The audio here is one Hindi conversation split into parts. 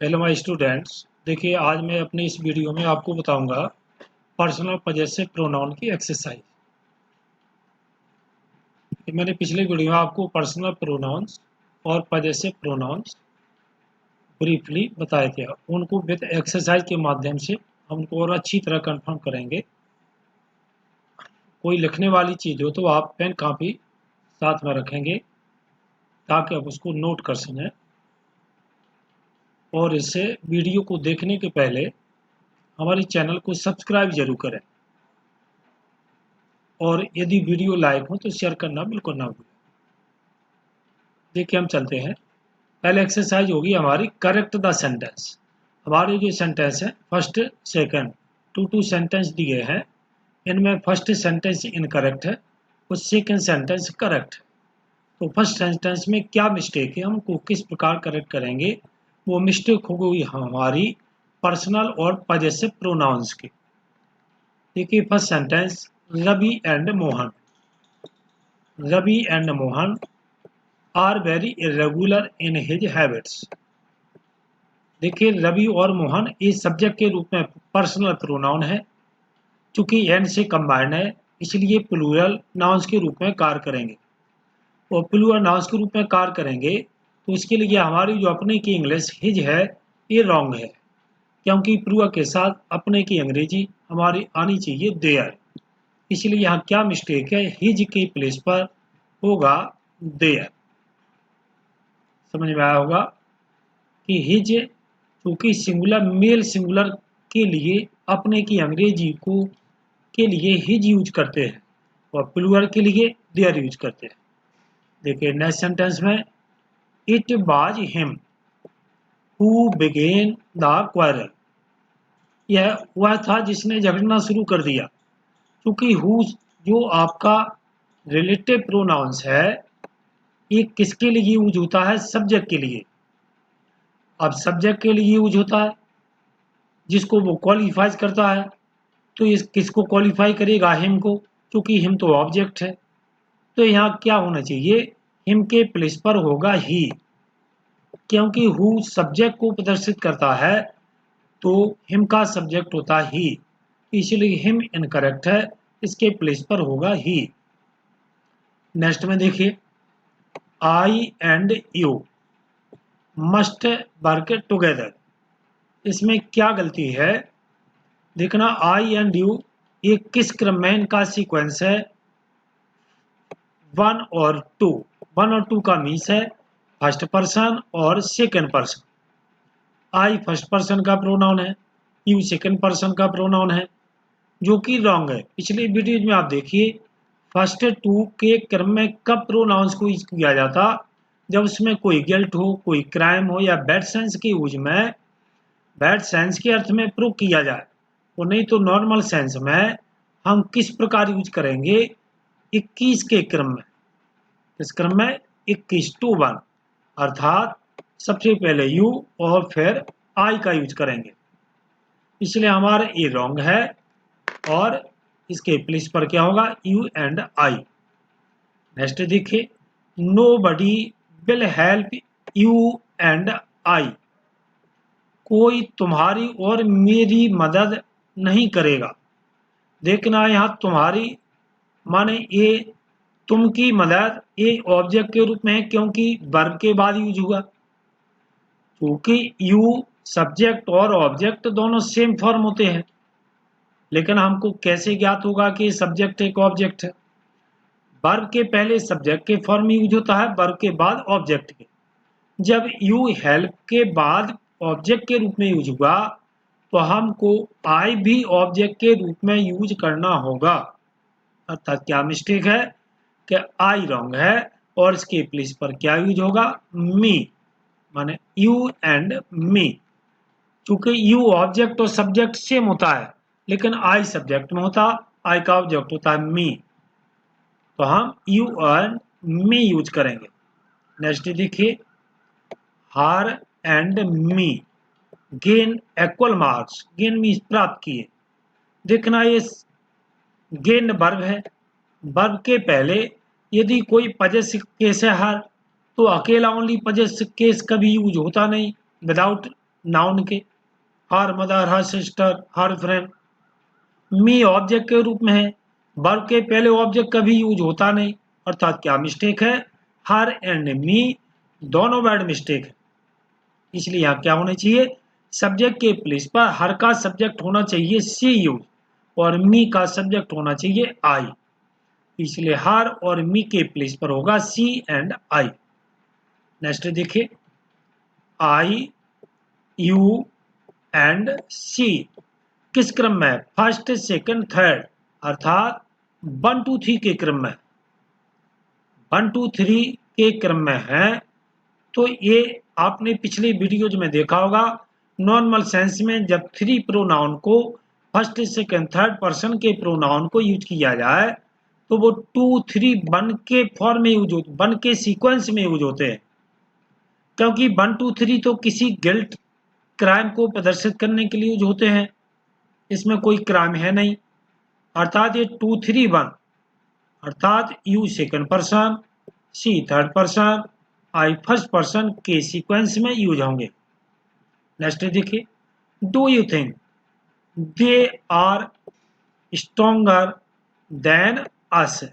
Hello my students. देखिए, आज मैं अपने इस वीडियो में आपको बताऊंगा पर्सनल पजेसिव प्रोनाउन की एक्सरसाइज। मैंने पिछले वीडियो में आपको पर्सनल प्रोनाउंस और पजेसिव प्रोनाउंस ब्रीफली बताए थे। उनको विद एक्सरसाइज के माध्यम से हम उनको और अच्छी तरह कंफर्म करेंगे। कोई लिखने वाली चीज़ हो तो आप पेन कापी साथ में रखेंगे ताकि आप उसको नोट कर सकें। और इससे वीडियो को देखने के पहले हमारे चैनल को सब्सक्राइब जरूर करें, और यदि वीडियो लाइक हो तो शेयर करना बिल्कुल ना भूलें। देखिए, हम चलते हैं। पहले एक्सरसाइज होगी हमारी करेक्ट द सेंटेंस। हमारे जो सेंटेंस है फर्स्ट सेकंड टू सेंटेंस दिए हैं। इनमें फर्स्ट सेंटेंस इनकरेक्ट है और सेकंड सेंटेंस करेक्ट है। तो फर्स्ट सेंटेंस में क्या मिस्टेक है, हमको किस प्रकार करेक्ट करेंगे। वो मिस्टेक होगी हमारी पर्सनल और पजेसिव प्रोनाउंस की। देखिए, first sentence, Ravi and Mohan are very irregular in his habits. देखिए, रवि और मोहन इस सब्जेक्ट के रूप में पर्सनल प्रोनाउन है। चूंकि एन से कंबाइंड है इसलिए प्लूरल नाउंस के रूप में कार्य करेंगे। और प्लूरल नाउंस के रूप में कार्य करेंगे तो इसके लिए हमारी जो अपने की इंग्लिश हिज है ये रॉन्ग है, क्योंकि प्लूरल के साथ अपने की अंग्रेजी हमारी आनी चाहिए देयर। इसलिए यहाँ क्या मिस्टेक है, हिज के प्लेस पर होगा देयर। समझ में आया होगा कि हिज क्योंकि सिंगुलर मेल सिंगुलर के लिए अपने की अंग्रेजी को के लिए हिज यूज करते हैं और प्लूरल के लिए देयर यूज करते हैं। देखिए, नेक्स्ट सेंटेंस में, it was him who began the quarrel. यह वह था जिसने झगड़ना शुरू कर दिया। क्योंकि हु जो आपका रिलेटिव प्रोनाउंस है ये किसके लिए यूज होता है, सब्जेक्ट के लिए। अब सब्जेक्ट के लिए यूज होता है जिसको वो क्वालिफाई करता है। तो इस किसको क्वालिफाई करेगा, हिम को, क्योंकि हिम तो ऑब्जेक्ट है। तो यहाँ क्या होना चाहिए, हिम के प्लेस पर होगा ही, क्योंकि हु सब्जेक्ट को प्रदर्शित करता है तो हिम का सब्जेक्ट होता ही, इसलिए हिम इनकरेक्ट है, इसके प्लेस पर होगा ही। नेक्स्ट में देखिए, I and you must work together. इसमें क्या गलती है, देखना, आई एंड यू ये किस क्रम में इनका सीक्वेंस है, 1 और 2 का मीन्स है फर्स्ट पर्सन और second person. I first person का प्रोनाउन है, यू सेकंड पर्सन का प्रोनाउन है, जो कि रॉन्ग है। पिछले वीडियो में आप देखिए, फर्स्ट 2 के क्रम में कब प्रोनाउंस को यूज किया जाता, जब उसमें कोई गिल्ट हो, कोई क्राइम हो या बैड सेंस के यूज में, बैड सेंस के अर्थ में प्रूव किया जाए। वो नहीं तो नॉर्मल सेंस में हम किस प्रकार यूज करेंगे, 21 के क्रम में। इस क्रम में 21 to 1, अर्थात सबसे पहले यू और फिर आई का यूज करेंगे। इसलिए हमारा ये रॉन्ग है और इसके प्लेस पर क्या होगा, यू एंड आई। नेक्स्ट देखिए, nobody will help you and I. कोई तुम्हारी और मेरी मदद नहीं करेगा। देखना, यहाँ तुम्हारी माने ये तुम की मदद ये ऑब्जेक्ट के रूप में है, क्योंकि वर्ब के बाद यूज हुआ। क्योंकि यू सब्जेक्ट और ऑब्जेक्ट दोनों सेम फॉर्म होते हैं, लेकिन हमको कैसे ज्ञात होगा कि सब्जेक्ट एक ऑब्जेक्ट है। वर्ब के पहले सब्जेक्ट के फॉर्म में यूज होता है, वर्ब के बाद ऑब्जेक्ट के। जब यू हेल्प के बाद ऑब्जेक्ट के रूप में यूज हुआ तो हमको आई भी ऑब्जेक्ट के रूप में यूज करना होगा। अर्थात क्या मिस्टेक है कि आई रॉन्ग है और इसके प्लेस पर क्या यूज होगा, मी, माने यू एंड मी। चूंकि यू ऑब्जेक्ट और सब्जेक्ट सेम होता है, लेकिन आई सब्जेक्ट में होता, आई का ऑब्जेक्ट होता है मी, तो हम यू एंड मी यूज करेंगे। नेक्स्ट देखिए, हार and me gain equal marks. Gain means प्राप्त किए। देखना, ये गेन वर्ब है, वर्ब के पहले यदि कोई पजेसिव केस है हर, तो अकेला ओनली पजेसिव केस कभी यूज होता नहीं विदाउट नाउन के, her mother, her sister, her friend. Me object के रूप में है, वर्ब के पहले ऑब्जेक्ट कभी यूज होता नहीं, अर्थात क्या मिस्टेक है, हर एंड मी दोनों वर्ड मिस्टेक है। इसलिए यहाँ क्या होना चाहिए, सब्जेक्ट के प्लेस पर हर का सब्जेक्ट होना चाहिए सी यूज और मी का सब्जेक्ट होना चाहिए आई। इसलिए हर और मी के प्लेस पर होगा सी एंड आई। नेक्स्ट देखिए, आई, यू एंड सी किस क्रम में है, फर्स्ट, सेकंड, थर्ड, अर्थात 1 2 3 के क्रम में। 1 2 3 के क्रम में है, तो ये आपने पिछले वीडियोज में देखा होगा। नॉर्मल सेंस में जब 3 प्रोनाउन को फर्स्ट, सेकंड, थर्ड पर्सन के प्रोनाउन को यूज किया जाए तो वो 2 3 1 के फॉर्म में यूज होते, 1 के सीक्वेंस में यूज होते हैं। क्योंकि 1 2 3 तो किसी गिल्ट, क्राइम को प्रदर्शित करने के लिए यूज होते हैं, इसमें कोई क्राइम है नहीं। अर्थात ये 2 3 1, अर्थात यू सेकंड पर्सन, सी third person, I first person के सीक्वेंस में यूज होंगे। नेक्स्ट देखिए, do you think they are stronger than us.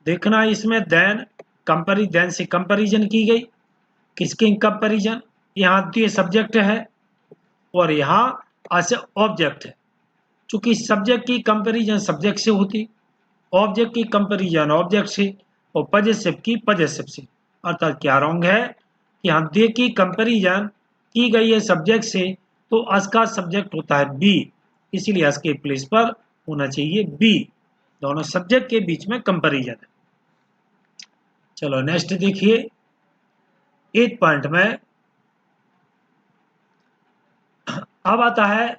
देखना इसमें देन देन से कंपैरिजन की गई। किसके कंपैरिजन, यहाँ दे सब्जेक्ट है और यहाँ अस ऑब्जेक्ट है। चूंकि सब्जेक्ट की कंपैरिजन सब्जेक्ट से होती, ऑब्जेक्ट की कंपैरिजन ऑब्जेक्ट से और पजेसिव की पजेसिव से, अर्थात क्या रॉन्ग है, यहाँ दे की कंपैरिजन की गई है सब्जेक्ट से, तो अस का सब्जेक्ट होता है बी, इसीलिए अस के प्लेस पर होना चाहिए बी। दोनों सब्जेक्ट के बीच में कंपैरिजन है। चलो नेक्स्ट देखिए, 8 पॉइंट में अब आता है,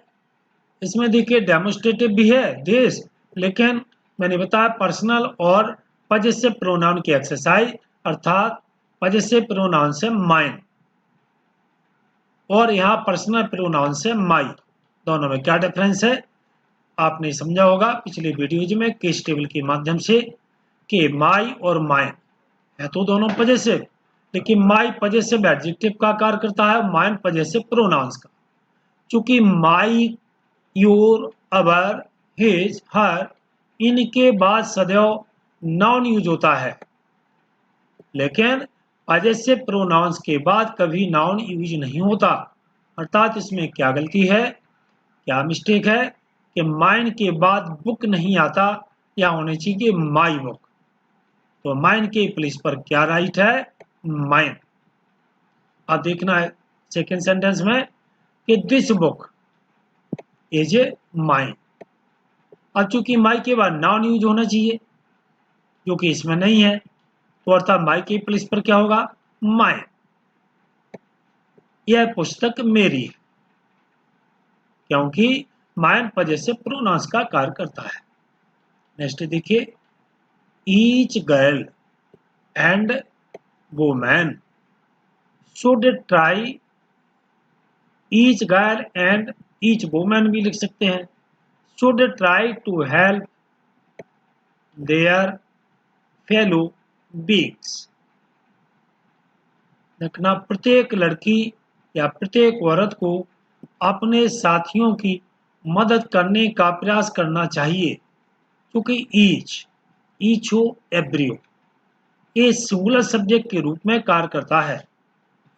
इसमें देखिए डेमोन्स्ट्रेटिव भी है दिस, लेकिन मैंने बताया पर्सनल और पजेसिव प्रोनाउन की एक्सरसाइज, अर्थात पजेसिव प्रोनाउन से माइन और यहाँ पर्सनल प्रोनाउन से माई, दोनों में क्या डिफरेंस है आपने समझा होगा पिछले वीडियोज में केस टेबल के माध्यम से कि माई और माइन है तो दोनों पजेसिव, लेकिन माई पजेसिव एडजेक्टिव का कार्य करता है, माइन पजेसिव प्रोनाउंस का। चूंकि माई, योर, अवर, हिज, हर, इनके बाद सदैव नाउन यूज होता है, लेकिन पजेसिव प्रोनाउंस के बाद कभी नाउन यूज नहीं होता। अर्थात इसमें क्या गलती है, क्या मिस्टेक है कि माइन के बाद बुक नहीं आता, या होने चाहिए माई बुक। तो माइन के प्लेस पर क्या राइट है, माइन। अब देखना है सेकेंड सेंटेंस में कि this book is a mine. अब चूंकि माई के बाद नाउन यूज होना चाहिए जो कि इसमें नहीं है, तो अर्थात माई के प्लेस पर क्या होगा, माइन। यह पुस्तक मेरी, क्योंकि माइन पजेसिव प्रोनाउंस का कार्य करता है। नेक्स्ट देखिए, each girl and woman should try, each girl and each woman भी लिख सकते हैं, should try to help their fellow beings. देखना, प्रत्येक लड़की या प्रत्येक औरत को अपने साथियों की मदद करने का प्रयास करना चाहिए, क्योंकि ईच हो, एवरी हो, ये सिंगुलर सब्जेक्ट के रूप में कार्य करता है।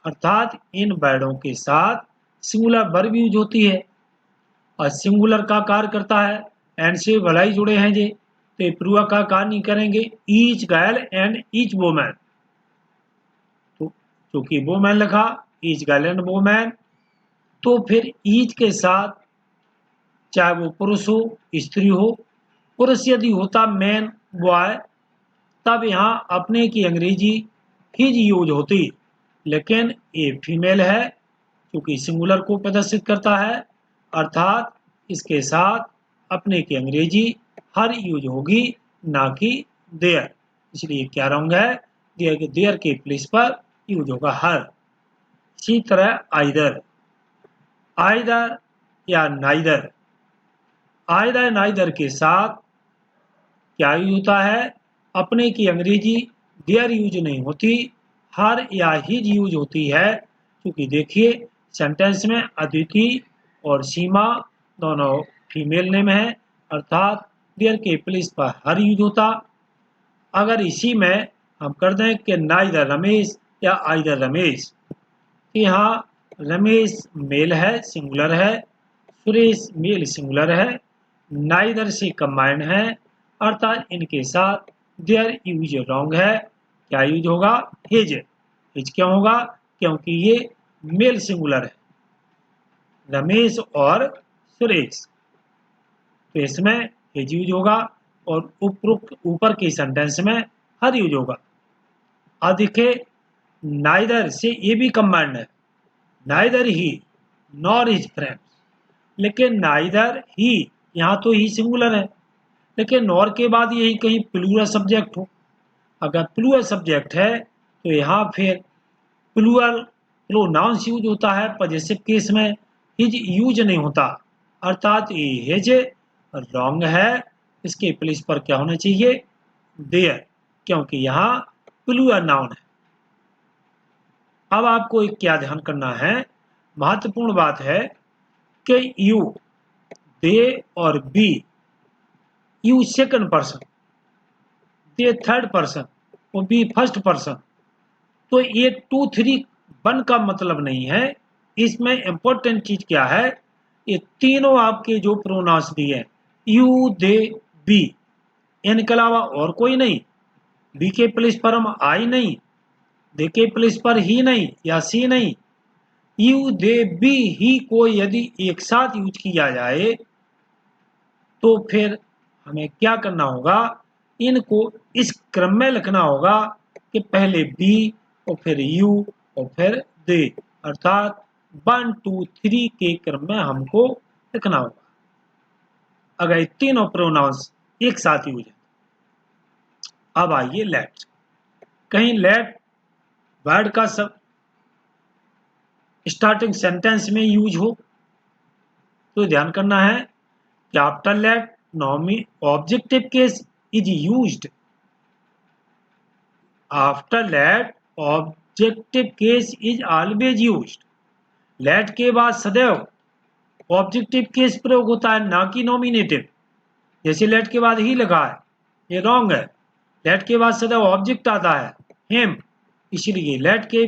अर्थात इन वर्डों के साथ सिंगुलर वर्ब यूज होती है और सिंगुलर का कार्य करता है, एंड से भलाई जुड़े हैं जे, तो प्रूवा का कार्य नहीं करेंगे। Each girl and each woman, तो क्योंकि वुमैन लिखा, ईच गर्ल एंड वुमैन, तो फिर ईच के साथ चाहे वो पुरुष हो, स्त्री हो, पुरुष यदि होता मैन, बॉय, तब यहाँ अपने की अंग्रेजी हिज यूज होती, लेकिन ये फीमेल है क्योंकि सिंगुलर को प्रदर्शित करता है, अर्थात इसके साथ अपने की अंग्रेजी हर यूज होगी, ना कि देयर। इसलिए क्या रॉन्ग है, देयर के प्लेस पर यूज होगा हर। इसी तरह आइदर, आइदर या नाइदर, आइदर नाइदर के साथ क्या यूज होता है, अपने की अंग्रेजी देयर यूज नहीं होती, हर या हिज यूज होती है। क्योंकि देखिए सेंटेंस में अदिति और सीमा दोनों फीमेल नेम है, अर्थात देयर के प्लेस पर हर यूज होता। अगर इसी में हम कर दें कि नाइदर रमेश या आइदर रमेश, यहाँ रमेश मेल है, सिंगुलर है, सुरेश मेल सिंगुलर है, नाइदर से कंबाइंड है, अर्थात इनके साथ देयर यूज रॉन्ग है। क्या यूज होगा? हिज। हिज क्यों होगा? क्योंकि ये मेल सिंगुलर है, रमेश और सुरेश, तो इसमें हिज यूज होगा और उपरोक्त ऊपर के सेंटेंस में हर यूज होगा। अब देखिए नाइदर से ये भी कंबाइंड है, नाइदर ही नॉर हिज फ्रेंड्स, लेकिन नाइदर ही यहाँ तो ही सिंगुलर है, लेकिन नॉर के बाद यही कहीं प्लूरल सब्जेक्ट हो। अगर प्लूरल सब्जेक्ट है तो यहाँ फिर प्लूरल प्रोनाउंस यूज होता है, पॉजेसिव केस में हिज यूज नहीं होता, अर्थात ये हिज रॉन्ग है। इसके प्लेस पर क्या होना चाहिए? देयर, क्योंकि यहाँ प्लूरल नाउन है। अब आपको एक क्या ध्यान करना है, महत्वपूर्ण बात है कि यू, दे और we, you second person, they third person और बी फर्स्ट पर्सन, तो ये 2, 3, 1 का मतलब नहीं है। इसमें इंपॉर्टेंट चीज क्या है, ये तीनों आपके जो प्रोनाउंस दिए यू, दे, बी, इनके अलावा और कोई नहीं। बी के प्लेस पर हम आई नहीं, दे के प्लेस पर ही नहीं या सी नहीं, यू, दे, बी, ही को यदि एक साथ यूज किया जाए तो फिर हमें क्या करना होगा, इनको इस क्रम में लिखना होगा कि पहले बी और फिर यू और फिर दे, अर्थात 1, 2, 3 के क्रम में हमको लिखना होगा। अगर ये तीनों प्रोनाउंस एक साथ यूज है। अब आइए लेट, कहीं लेट वर्ड का सब स्टार्टिंग सेंटेंस में यूज हो तो ध्यान करना है कि आफ्टर लेट नॉमी objective case is used. After let objective case is always used. Let के बाद सदैव ऑब्जेक्टिव केस प्रयोग होता है, ना कि नॉमिनेटिव। जैसे लेट के बाद ही लगा है, ये रॉन्ग है। लेट के बाद सदैव ऑब्जेक्ट आता है, हिम, इसलिए लेट के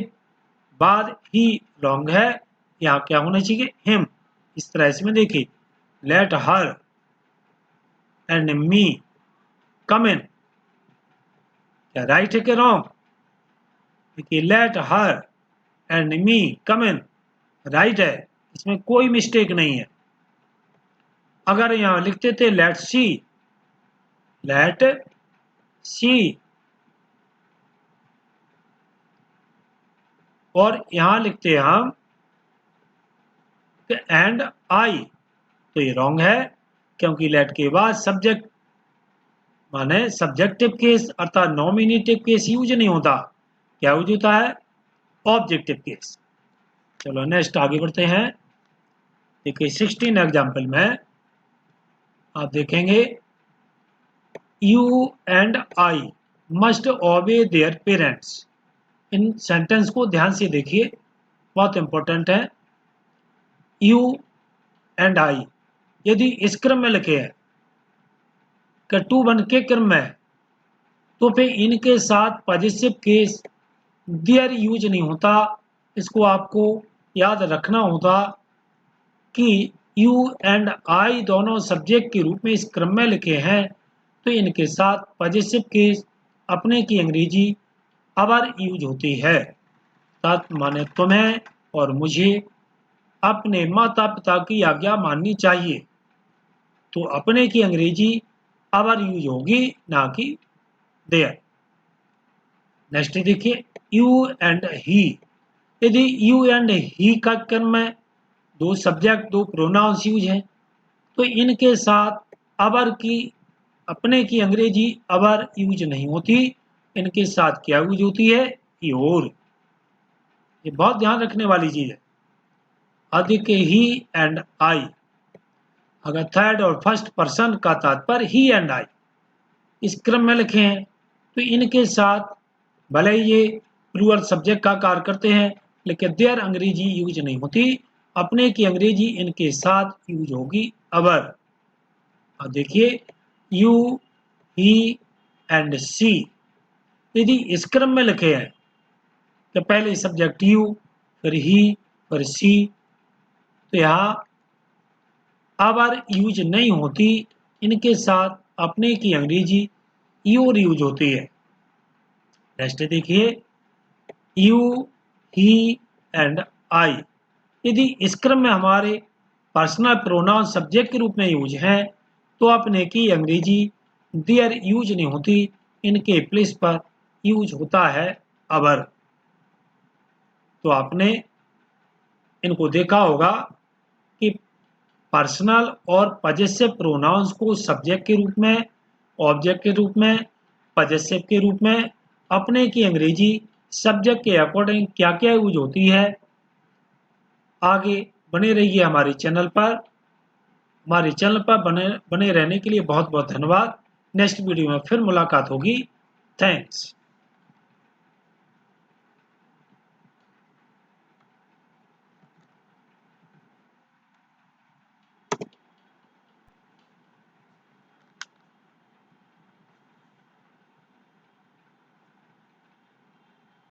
बाद ही रॉन्ग है। यहाँ क्या होना चाहिए? हिम। इस तरह इसमें देखिए, लेट हर एंड मी कम इन, क्या राइट है कि रॉन्ग? देखिए let her and me come in, right है, इसमें कोई मिस्टेक नहीं है। अगर यहां लिखते थे लेट सी और यहां लिखते हैं हम एंड आई, तो ये रॉन्ग है, क्योंकि लेट के बाद सब्जेक्ट माने सब्जेक्टिव केस अर्थात नॉमिनेटिव केस यूज नहीं होता। क्या यूज होता है? Objective case. चलो नेक्स्ट आगे बढ़ते हैं। देखिए 16 एग्जाम्पल में आप देखेंगे यू एंड आई मस्ट ओबे देयर पेरेंट्स। इन सेंटेंस को ध्यान से देखिए, बहुत इंपॉर्टेंट है। यू एंड आई यदि इस क्रम में लिखे हैं कि 2, 1 के क्रम में, तो फिर इनके साथ पॉजिटिव केस देयर यूज नहीं होता। इसको आपको याद रखना होगा कि यू एंड आई दोनों सब्जेक्ट के रूप में इस क्रम में लिखे हैं, तो इनके साथ पॉजिटिव केस अपने की अंग्रेजी अवर यूज होती है। तत् माने तुम्हें और मुझे अपने माता पिता की आज्ञा माननी चाहिए, तो अपने की अंग्रेजी अवर यूज होगी, ना कि देयर। नेक्स्ट देखिए यू एंड ही। यदि यू एंड ही का क्रम में 2 सब्जेक्ट 2 प्रोनाउंस यूज है, तो इनके साथ अवर की अपने की अंग्रेजी अवर यूज नहीं होती, इनके साथ क्या यूज होती है? योर। ये बहुत ध्यान रखने वाली चीज है। अधिक ही एंड आई, अगर थर्ड और फर्स्ट पर्सन का तात्पर्य ही एंड आई इस क्रम में लिखे हैं, तो इनके साथ भले ही ये प्लूरल सब्जेक्ट का कार्य करते हैं, लेकिन देयर अंग्रेजी यूज नहीं होती। अपने की अंग्रेजी इनके साथ यूज होगी अवर। अब देखिए यू, ही एंड सी यदि इस क्रम में लिखे हैं कि पहले सब्जेक्ट यू, फिर ही, फिर सी, तो यहाँ अवर यूज नहीं होती। इनके साथ अपने की अंग्रेजी योर यूज होती है। नेक्स्ट देखिए यू, ही एंड आई यदि इस क्रम में हमारे पर्सनल प्रोनाउन सब्जेक्ट के रूप में यूज हैं तो अपने की अंग्रेजी देयर यूज नहीं होती। इनके प्लेस पर यूज होता है अवर। तो आपने इनको देखा होगा कि पर्सनल और पजेसिव प्रोनाउंस को सब्जेक्ट के रूप में, ऑब्जेक्ट के रूप में, पजेसिव के रूप में अपने की अंग्रेजी सब्जेक्ट के अकॉर्डिंग क्या क्या यूज होती है। आगे बने रहिए हमारे चैनल पर। हमारे चैनल पर बने रहने के लिए बहुत बहुत धन्यवाद। नेक्स्ट वीडियो में फिर मुलाकात होगी। थैंक्स।